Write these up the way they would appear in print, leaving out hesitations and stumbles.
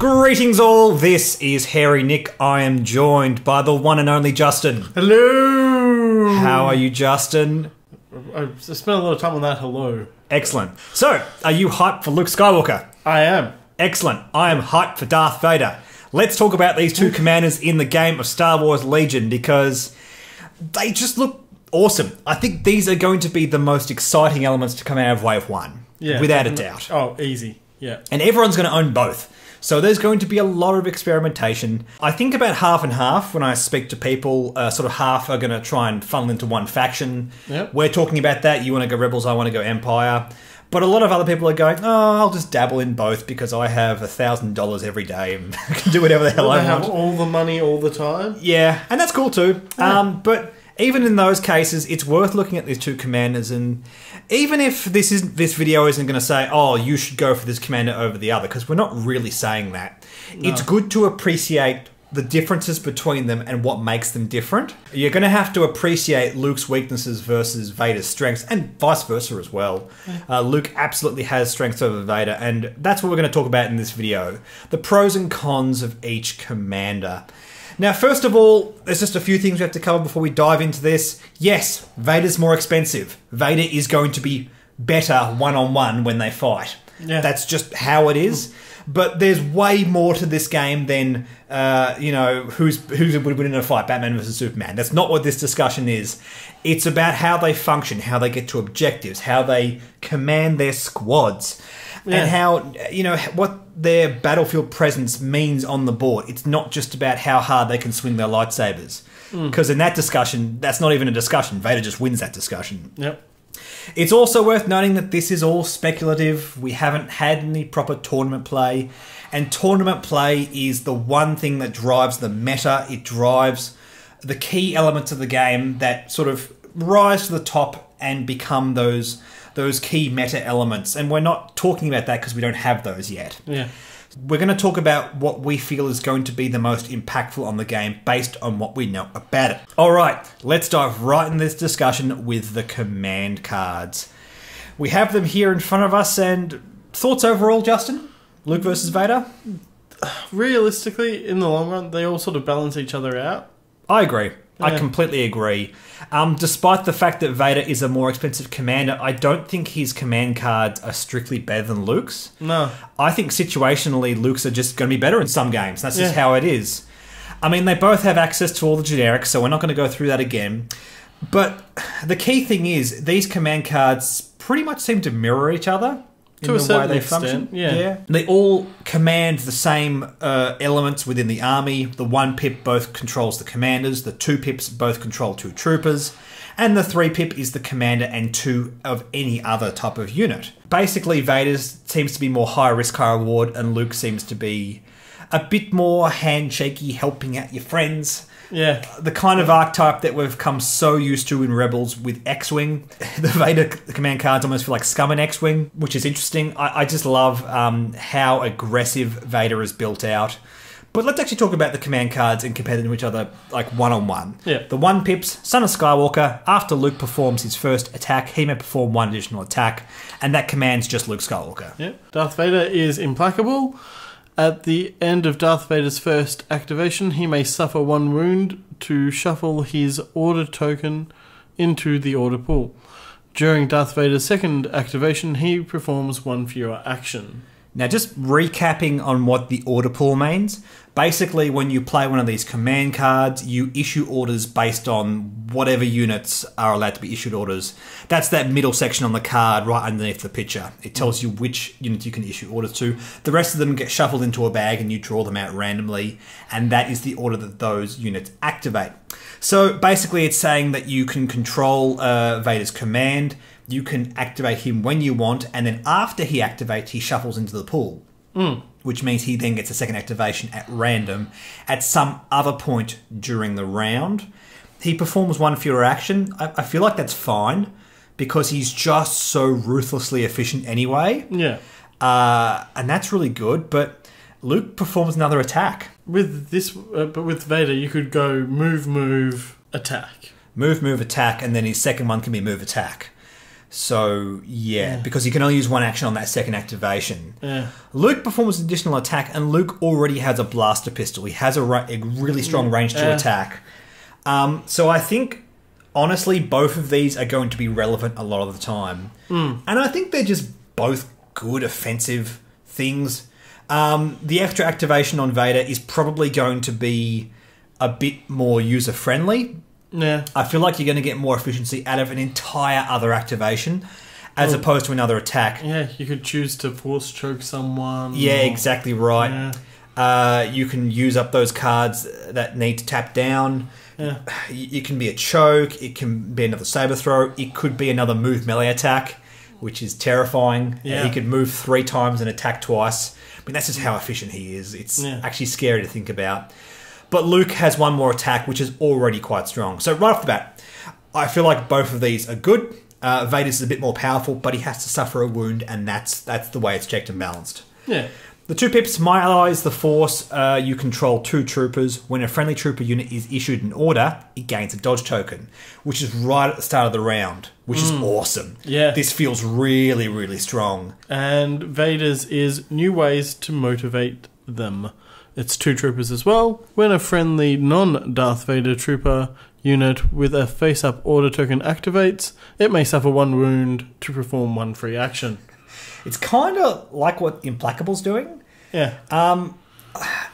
Greetings all, this is Hairy Nick. I am joined by the one and only Justin. Hello! How are you, Justin? I spent a lot of time on that hello. Excellent. So, are you hyped for Luke Skywalker? I am. Excellent. I am hyped for Darth Vader. Let's talk about these two commanders in the game of Star Wars Legion because they just look awesome. I think these are going to be the most exciting elements to come out of Wave 1. Yeah, without a doubt. Oh, easy. Yeah. And everyone's going to own both. So there's going to be a lot of experimentation. I think about half and half when I speak to people. Sort of half are going to try and funnel into one faction. Yep. We're talking about that. You want to go Rebels, I want to go Empire. But a lot of other people are going, oh, I'll just dabble in both because I have $1,000 every day and can do whatever the hell I want. Have all the money all the time. Yeah, and that's cool too. Yeah. But even in those cases, it's worth looking at these two commanders, and even if this video isn't going to say, oh, you should go for this commander over the other, because we're not really saying that. No. It's good to appreciate the differences between them and what makes them different. You're going to have to appreciate Luke's weaknesses versus Vader's strengths, and vice versa as well. Luke absolutely has strengths over Vader, and that's what we're going to talk about in this video. The pros and cons of each commander. Now, first of all, there's just a few things we have to cover before we dive into this. Yes, Vader's more expensive. Vader is going to be better one-on-one when they fight. Yeah. That's just how it is. But there's way more to this game than, who would win in a fight, Batman versus Superman. That's not what this discussion is. It's about how they function, how they get to objectives, how they command their squads. Yeah. And how, what their battlefield presence means on the board. It's not just about how hard they can swing their lightsabers. Because in that discussion, that's not even a discussion. Vader just wins that discussion. Yep. It's also worth noting that this is all speculative. We haven't had any proper tournament play. And tournament play is the one thing that drives the meta. It drives the key elements of the game that sort of rise to the top and become those key meta elements. And we're not talking about that because we don't have those yet. Yeah. We're going to talk about what we feel is going to be the most impactful on the game based on what we know about it. All right, let's dive right into this discussion with the command cards. We have them here in front of us, and thoughts overall, Justin? Luke versus Vader? Realistically, in the long run, they all sort of balance each other out. I agree. Yeah. I completely agree. Despite the fact that Vader is a more expensive commander, I don't think his command cards are strictly better than Luke's. No. I think situationally, Luke's are just going to be better in some games. That's just how it is. I mean, they both have access to all the generics, so we're not going to go through that again. But the key thing is, these command cards pretty much seem to mirror each other. To a certain extent, yeah. They all command the same elements within the army. The 1 pip both controls the commanders. The 2 pips both control 2 troopers. And the 3 pip is the commander and 2 of any other type of unit. Basically, Vader seems to be more high risk, high reward, and Luke seems to be a bit more handshaky, helping out your friends. Yeah. The kind of archetype that we've come so used to in Rebels with X-Wing. The Vader command cards almost feel like Scum and X-Wing, which is interesting. I just love how aggressive Vader is built out. But let's actually talk about the command cards and compare them to each other, like one-on-one. Yeah. The 1 pips, Son of Skywalker. After Luke performs his first attack, he may perform 1 additional attack, and that commands just Luke Skywalker. Yeah. Darth Vader is implacable. At the end of Darth Vader's first activation, he may suffer 1 wound to shuffle his order token into the order pool. During Darth Vader's second activation, he performs 1 fewer action. Now, just recapping on what the order pool means. Basically, when you play one of these command cards, you issue orders based on whatever units are allowed to be issued orders. That's that middle section on the card right underneath the picture. It tells you which units you can issue orders to. The rest of them get shuffled into a bag and you draw them out randomly, and that is the order that those units activate. So basically, it's saying that you can control Vader's command. You can activate him when you want, and then after he activates, he shuffles into the pool. Which means he then gets a second activation at random at some other point during the round. He performs 1 fewer action. I feel like that's fine because he's just so ruthlessly efficient anyway. Yeah. And that's really good, but Luke performs another attack. With this, but with Vader, you could go move, attack. Move, attack, and then his second one can be move, attack. So, yeah, because you can only use one action on that second activation. Yeah. Luke performs an additional attack, and Luke already has a blaster pistol. He has a really strong range to attack. So I think, honestly, both of these are going to be relevant a lot of the time. And I think they're just both good offensive things. The extra activation on Vader is probably going to be a bit more user-friendly. Yeah. I feel like you're going to get more efficiency out of an entire other activation as opposed to another attack. Yeah, you could choose to force choke someone. Yeah, exactly right. Yeah. You can use up those cards that need to tap down. Yeah. It can be a choke. It can be another saber throw. It could be another move melee attack, which is terrifying. Yeah. He could move 3 times and attack twice. I mean, that's just how efficient he is. It's actually scary to think about. But Luke has one more attack, which is already quite strong. So right off the bat, I feel like both of these are good. Vader's is a bit more powerful, but he has to suffer a wound, and that's the way it's checked and balanced. Yeah. The 2 pips, my ally is the Force. You control 2 troopers. When a friendly trooper unit is issued an order, it gains a dodge token, which is right at the start of the round, which is awesome. Yeah. This feels really, really strong. And Vader's is new ways to motivate them. It's 2 troopers as well. When a friendly non-Darth Vader trooper unit with a face-up order token activates, it may suffer 1 wound to perform 1 free action. It's kind of like what Implacable's doing. Yeah.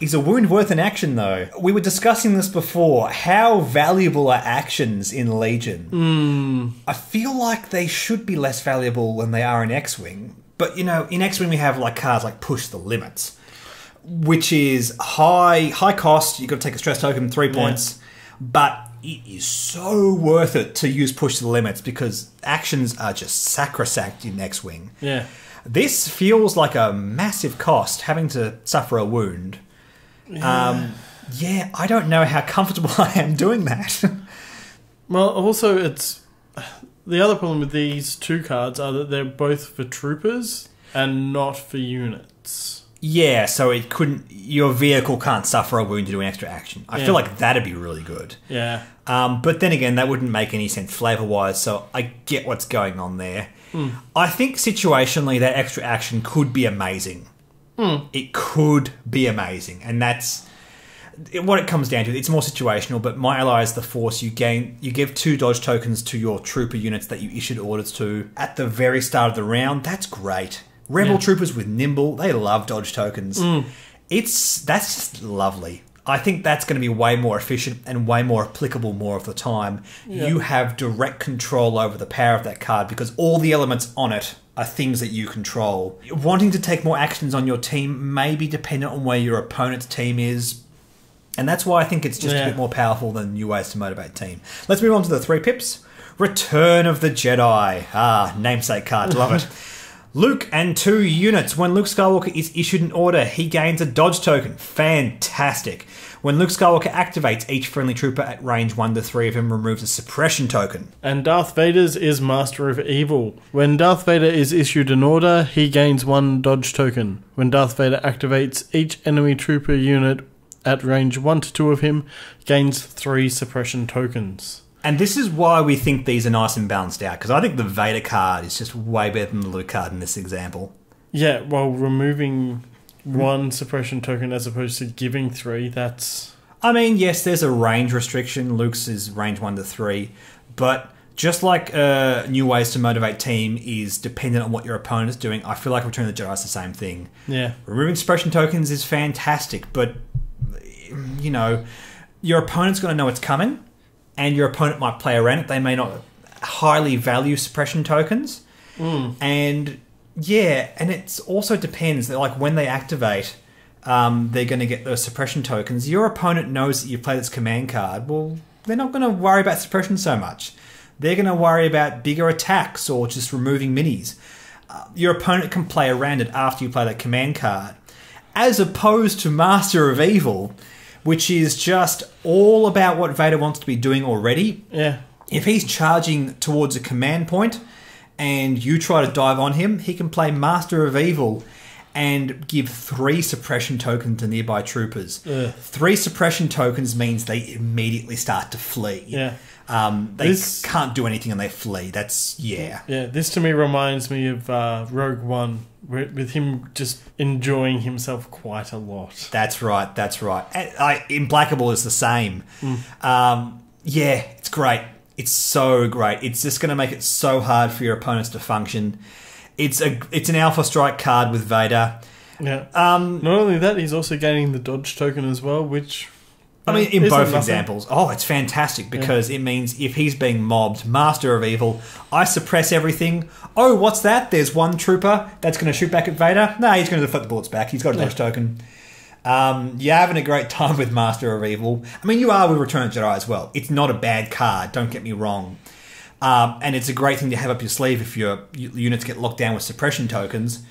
Is a wound worth an action, though? We were discussing this before. How valuable are actions in Legion? I feel like they should be less valuable than they are in X-Wing. But, you know, in X-Wing we have like cards like Push the Limits, which is high cost. You've got to take a stress token, 3 points. But it is so worth it to use Push the Limits because actions are just sacrosanct in X-Wing. Yeah. This feels like a massive cost, having to suffer a wound. I don't know how comfortable I am doing that. Well, also, it's... The other problem with these 2 cards are that they're both for troopers and not for units. Yeah, so it couldn't... Your vehicle can't suffer a wound to do an extra action. I feel like that'd be really good. Yeah. But then again, that wouldn't make any sense flavour-wise, so I get what's going on there. I think situationally that extra action could be amazing. It could be amazing, and that's what it comes down to. It's more situational, but my ally is the Force. You give 2 dodge tokens to your trooper units that you issued orders to at the very start of the round. That's great. Rebel troopers with nimble, they love dodge tokens. That's just lovely. I think that's going to be way more efficient and way more applicable more of the time. You have direct control over the power of that card because all the elements on it are things that you control. Wanting to take more actions on your team may be dependent on where your opponent's team is. And that's why I think it's just a bit more powerful than new ways to motivate team. Let's move on to the 3 pips. Return of the Jedi. Namesake card. Love it. Luke and 2 units. When Luke Skywalker is issued an order, he gains a dodge token. Fantastic. When Luke Skywalker activates, each friendly trooper at range 1 to 3 of him removes a suppression token. And Darth Vader's is Master of Evil. When Darth Vader is issued an order, he gains 1 dodge token. When Darth Vader activates, each enemy trooper unit at range 1 to 2 of him gains 3 suppression tokens. And this is why we think these are nice and balanced out, because I think the Vader card is just way better than the Luke card in this example. Yeah, well, removing 1 suppression token as opposed to giving 3, that's... I mean, yes, there's a range restriction. Luke's is range 1 to 3, but just like new ways to motivate team is dependent on what your opponent is doing, I feel like Return of the Jedi is the same thing. Yeah. Removing suppression tokens is fantastic, but, you know, your opponent's going to know it's coming, and your opponent might play around it. They may not highly value suppression tokens. And, yeah, and it also depends. That, like, when they activate, they're going to get those suppression tokens. Your opponent knows that you play this command card. Well, they're not going to worry about suppression so much. They're going to worry about bigger attacks or just removing minis. Your opponent can play around it after you play that command card. As opposed to Master of Evil, which is just all about what Vader wants to be doing already. Yeah. If he's charging towards a command point and you try to dive on him, he can play Master of Evil and give 3 suppression tokens to nearby troopers. Ugh. 3 suppression tokens means they immediately start to flee. Yeah. They can't do anything and they flee. That's, yeah. Yeah, this to me reminds me of Rogue One, with him just enjoying himself quite a lot. That's right. And, Implacable is the same. Yeah, it's great. It's so great. It's just going to make it so hard for your opponents to function. It's an Alpha Strike card with Vader. Yeah. Not only that, he's also gaining the dodge token as well, which... I mean, in both examples. Oh, it's fantastic because it means if he's being mobbed, Master of Evil, I suppress everything. Oh, what's that? There's one trooper that's going to shoot back at Vader. No, he's going to deflect the bullets back. He's got a dodge token. You're having a great time with Master of Evil. I mean, you are with Return of the Jedi as well. It's not a bad card, don't get me wrong. And it's a great thing to have up your sleeve if your units get locked down with suppression tokens.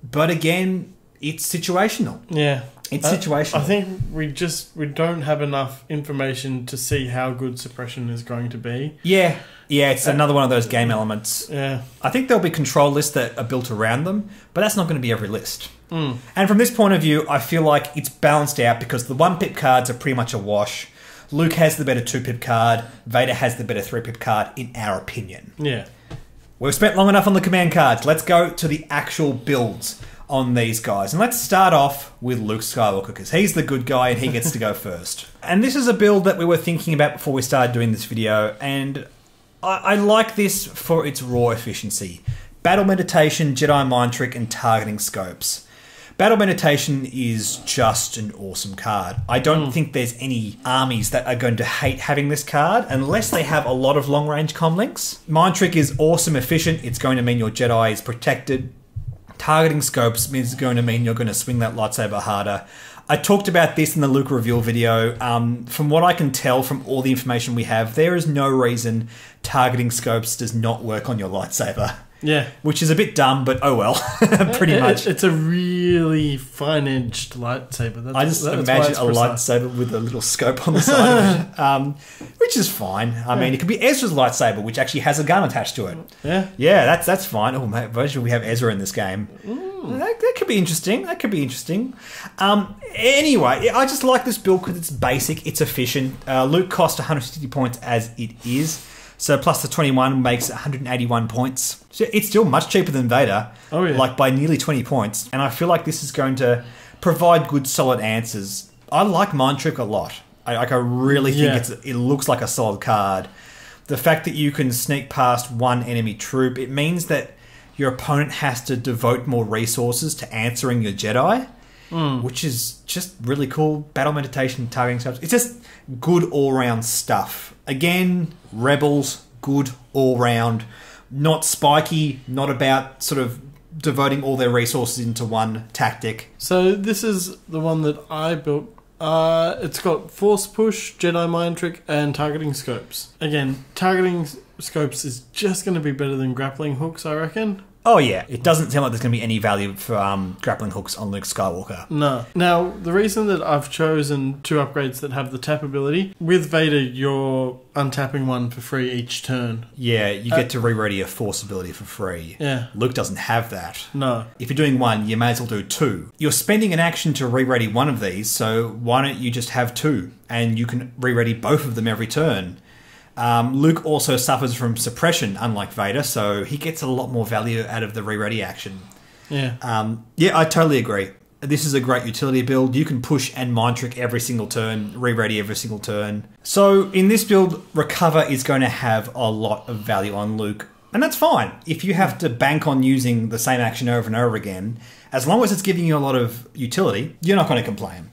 But again, it's situational. Yeah. It's situational. I think we don't have enough information to see how good suppression is going to be. Yeah, it's another one of those game elements. Yeah. I think there'll be control lists that are built around them, but that's not going to be every list. And from this point of view, I feel like it's balanced out because the 1-pip cards are pretty much a wash. Luke has the better 2-pip card. Vader has the better 3-pip card, in our opinion. Yeah. We've spent long enough on the command cards. Let's go to the actual builds on these guys. And let's start off with Luke Skywalker because he's the good guy and he gets to go first. And this is a build that we were thinking about before we started doing this video, and I like this for its raw efficiency. Battle Meditation, Jedi Mind Trick, and Targeting Scopes. Battle Meditation is just an awesome card. I don't think there's any armies that are going to hate having this card unless they have a lot of long-range comlinks. Mind Trick is awesome, efficient. It's going to mean your Jedi is protected. Targeting Scopes is going to mean you're going to swing that lightsaber harder. I talked about this in the Luke reveal video. From what I can tell from all the information we have, there is no reason Targeting Scopes does not work on your lightsaber. Yeah. Which is a bit dumb, but oh well. Pretty much. It's a really fine-edged lightsaber. I just imagine a lightsaber with a little scope on the side of it, which is fine. I mean, it could be Ezra's lightsaber, which actually has a gun attached to it. Yeah. Yeah, that's fine. Oh, mate, we have Ezra in this game. That could be interesting. Anyway, I just like this build because it's basic, it's efficient. Luke cost 160 points as it is. So plus the 21 makes 181 points. So it's still much cheaper than Vader. Oh, yeah. Like by nearly 20 points. And I feel like this is going to provide good, solid answers. I like Mind Trick a lot. I really think it looks like a solid card. The fact that you can sneak past one enemy troop, it means that your opponent has to devote more resources to answering your Jedi, which is just really cool. Battle Meditation, Targeting Scopes. It's just good all-round stuff. Again, Rebels, good all-round. Not spiky, not about sort of devoting all their resources into one tactic. So this is the one that I built. It's got Force Push, Jedi Mind Trick, and Targeting Scopes. Again, Targeting Scopes is just going to be better than Grappling Hooks, I reckon. Oh yeah, it doesn't sound like there's going to be any value for grappling hooks on Luke Skywalker. No. Now, the reason that I've chosen 2 upgrades that have the tap ability, with Vader you're untapping one for free each turn. Yeah, you get to re-ready a Force ability for free. Yeah. Luke doesn't have that. No. If you're doing one, you may as well do 2. You're spending an action to re-ready one of these, so why don't you just have 2? And you can re-ready both of them every turn. Luke also suffers from suppression, unlike Vader, so he gets a lot more value out of the re-ready action. Yeah. I totally agree. This is a great utility build. You can push and Mind Trick every single turn, re-ready every single turn. So in this build, Recover is going to have a lot of value on Luke. And that's fine. If you have to bank on using the same action over and over again, as long as it's giving you a lot of utility, you're not going to complain.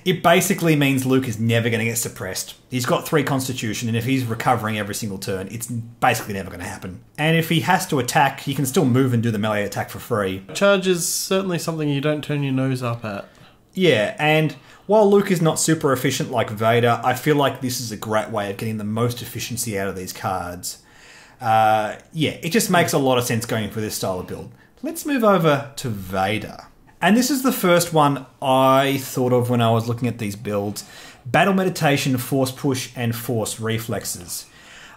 It basically means Luke is never going to get suppressed. He's got 3 Constitution, and if he's recovering every single turn, it's basically never going to happen. And if he has to attack, he can still move and do the melee attack for free. Charge is certainly something you don't turn your nose up at. Yeah, and while Luke is not super efficient like Vader, I feel like this is a great way of getting the most efficiency out of these cards. It just makes a lot of sense going for this style of build. Let's move over to Vader. And this is the first one I thought of when I was looking at these builds. Battle Meditation, Force Push, and Force Reflexes.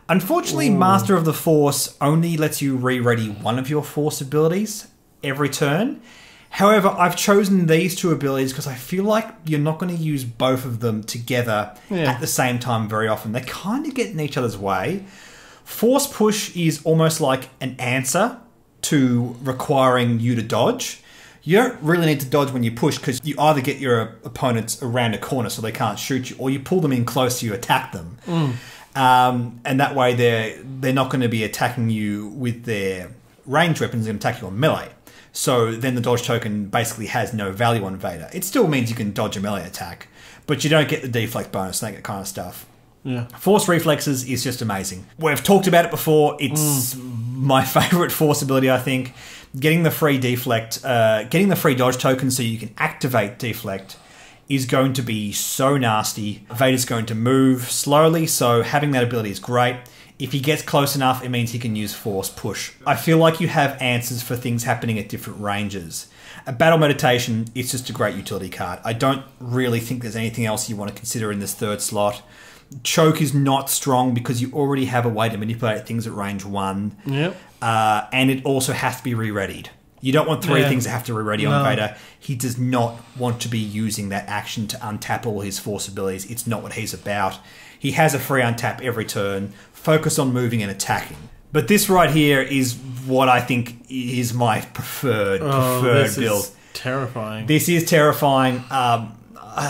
Unfortunately, Master of the Force only lets you re-ready one of your Force abilities every turn. However, I've chosen these two abilities because I feel like you're not going to use both of them together at the same time very often. They kind of get in each other's way. Force Push is almost like an answer to requiring you to dodge. You don't really need to dodge when you push because you either get your opponents around a corner so they can't shoot you, or you pull them in close so you attack them. And that way they're not going to be attacking you with their ranged weapons, they're going to attack you on melee. So then the dodge token basically has no value on Vader. It still means you can dodge a melee attack, but you don't get the deflect bonus and that kind of stuff. Yeah. Force Reflexes is just amazing. We've talked about it before. It's my favourite Force ability, I think. Getting the free deflect, getting the free dodge token so you can activate deflect is going to be so nasty. Vader's going to move slowly, so having that ability is great. If he gets close enough, it means he can use Force Push. I feel like you have answers for things happening at different ranges. A Battle Meditation is just a great utility card. I don't really think there's anything else you want to consider in this third slot. Choke is not strong because you already have a way to manipulate things at range 1. Yep. And it also has to be re-readied. You don't want 3 things that have to re-ready on Vader. He does not want to be using that action to untap all his Force abilities. It's not what he's about. He has a free untap every turn. Focus on moving and attacking. But this right here is what I think is my preferred this build. Is terrifying. This is terrifying.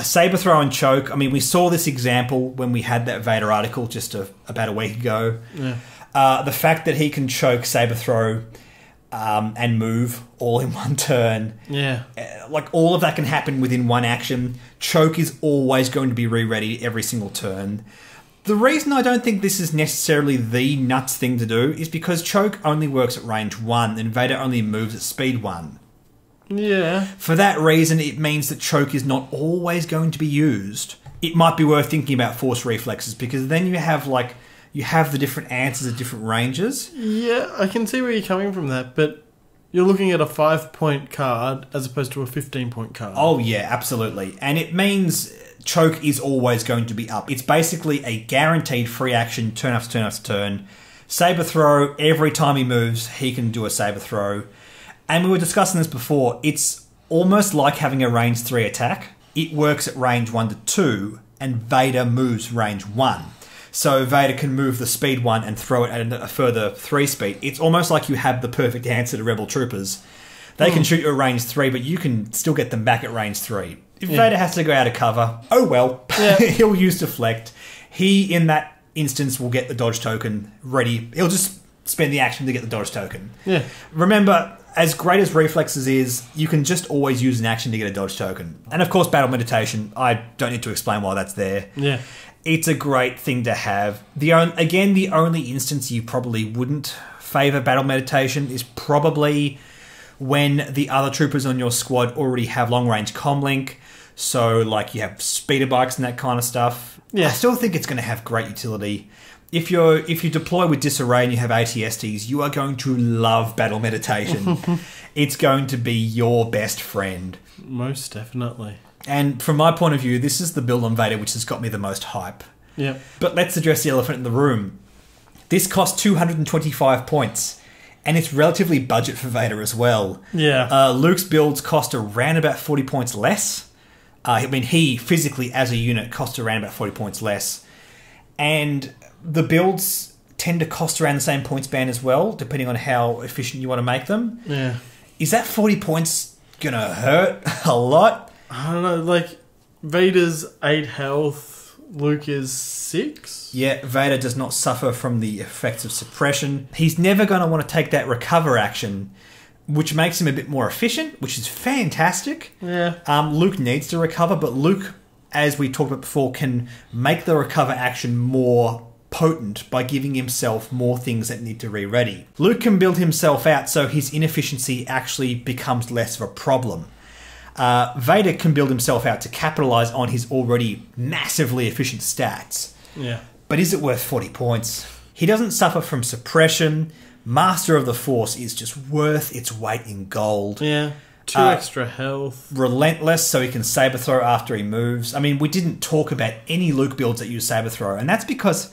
Saber throw and choke. I mean, we saw this example when we had that Vader article just about a week ago. Yeah. The fact that he can choke, saber throw, and move all in one turn. Yeah. Like, all of that can happen within one action. Choke is always going to be re-ready every single turn. The reason I don't think this is necessarily the nuts thing to do is because choke only works at range 1 and Vader only moves at speed 1. Yeah. For that reason, it means that choke is not always going to be used. It might be worth thinking about Force Reflexes because then you have the different answers at different ranges. Yeah, I can see where you're coming from that, but you're looking at a 5-point card as opposed to a 15-point card. Oh yeah, absolutely. And it means choke is always going to be up. It's basically a guaranteed free action turn after turn after turn. Saber throw, every time he moves, he can do a saber throw. And we were discussing this before, it's almost like having a range 3 attack. It works at range 1 to 2, and Vader moves range 1. So Vader can move the speed 1 and throw it at a further 3 speed. It's almost like you have the perfect answer to Rebel Troopers. They can shoot you at range 3, but you can still get them back at range 3. If Vader has to go out of cover, oh well. Yeah. He'll use deflect. He, in that instance, will get the dodge token ready. He'll just spend the action to get the dodge token. Yeah. Remember, as great as Reflexes is, you can just always use an action to get a dodge token. And of course, Battle Meditation, I don't need to explain why that's there. Yeah. It's a great thing to have. The only instance you probably wouldn't favour Battle Meditation is probably when the other troopers on your squad already have long-range comlink. So, like, you have speeder bikes and that kind of stuff. Yeah. I still think it's going to have great utility. If you deploy with Disarray and you have ATSTs, you are going to love Battle Meditation. It's going to be your best friend. Most definitely. And from my point of view, this is the build on Vader which has got me the most hype. Yeah. But let's address the elephant in the room. This costs 225 points. And it's relatively budget for Vader as well. Yeah. Luke's builds cost around about 40 points less. I mean, he physically as a unit costs around about 40 points less. And the builds tend to cost around the same points band as well, depending on how efficient you want to make them. Yeah. Is that 40 points going to hurt a lot? I don't know, like, Vader's 8 health, Luke is 6? Yeah, Vader does not suffer from the effects of suppression. He's never going to want to take that recover action, which makes him a bit more efficient, which is fantastic. Yeah. Luke needs to recover, but Luke, as we talked about before, can make the recover action more potent by giving himself more things that need to re-ready. Luke can build himself out so his inefficiency actually becomes less of a problem. Vader can build himself out to capitalise on his already massively efficient stats. Yeah. But is it worth 40 points? He doesn't suffer from suppression. Master of the Force is just worth its weight in gold. Yeah. 2 extra health. Relentless, so he can saber throw after he moves. I mean, we didn't talk about any Luke builds that use saber throw, and that's because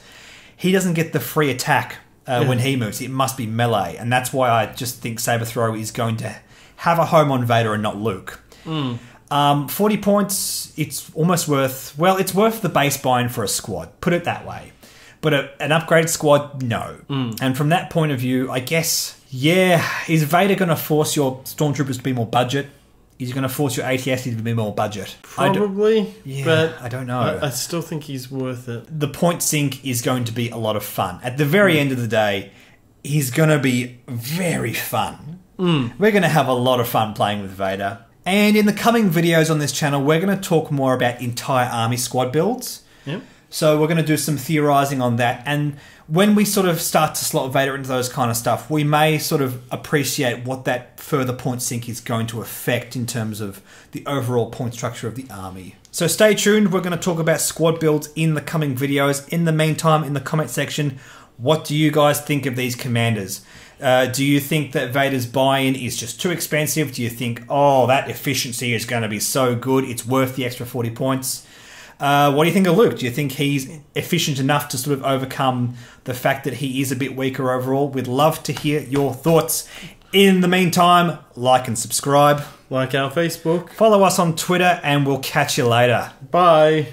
he doesn't get the free attack when he moves. It must be melee, and that's why I just think saber throw is going to have a home on Vader and not Luke. 40 points, it's almost worth... Well, it's worth the base buy-in for a squad. Put it that way. But an upgraded squad, no. And from that point of view, I guess, yeah, is Vader going to force your Stormtroopers to be more budget? Is he going to force your ATS to be more budget? Probably, but I don't know. I still think he's worth it. The point sink is going to be a lot of fun. At the very end of the day, he's going to be very fun. We're going to have a lot of fun playing with Vader. And in the coming videos on this channel, we're going to talk more about entire army squad builds. Yep. So we're going to do some theorizing on that. And when we sort of start to slot Vader into those kind of stuff, we may sort of appreciate what that further point sink is going to affect in terms of the overall point structure of the army. So stay tuned. We're going to talk about squad builds in the coming videos. In the meantime, in the comment section, what do you guys think of these commanders? Do you think that Vader's buy-in is just too expensive? Do you think, oh, that efficiency is going to be so good, it's worth the extra 40 points? What do you think of Luke? Do you think he's efficient enough to sort of overcome the fact that he is a bit weaker overall? We'd love to hear your thoughts. In the meantime, like and subscribe. Like our Facebook. Follow us on Twitter, and we'll catch you later. Bye.